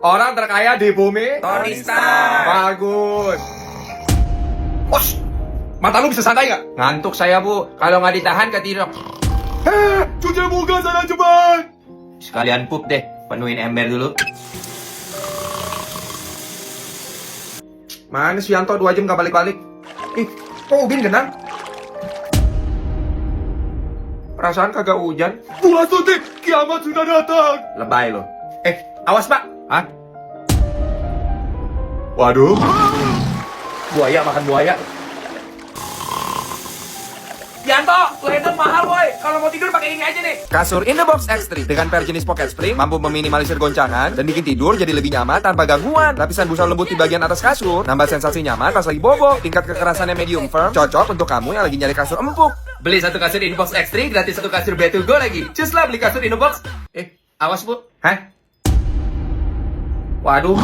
Orang terkaya di bumi, Tony Stark. Bagus. Bos, mata lu bisa santai nggak? Ngantuk saya, Bu. Kalau nggak ditahan ketidur. Cuci muka sana cepat. Sekalian pup deh. Penuhin ember dulu. Mana si Yanto 2 jam gak balik-balik? Ih, kok Ubin genang? Perasaan kagak hujan. Bulan suntik, kiamat sudah datang. Lebay lo. Awas pak. Hah? Waduh. Buaya makan buaya. Yanto, laptop mahal boy. Kalau mau tidur pakai ini aja nih. Kasur In The Box X3 dengan per jenis pocket spring mampu meminimalisir goncangan dan bikin tidur jadi lebih nyaman tanpa gangguan. Lapisan busa lembut di bagian atas kasur nambah sensasi nyaman pas lagi bobo. Tingkat kekerasannya medium firm, cocok untuk kamu yang lagi nyari kasur empuk. Beli satu kasur Inbox X3 gratis satu kasur B2Go lagi. Cus lah beli kasur Inbox. Awas bu. Hah? Waduh.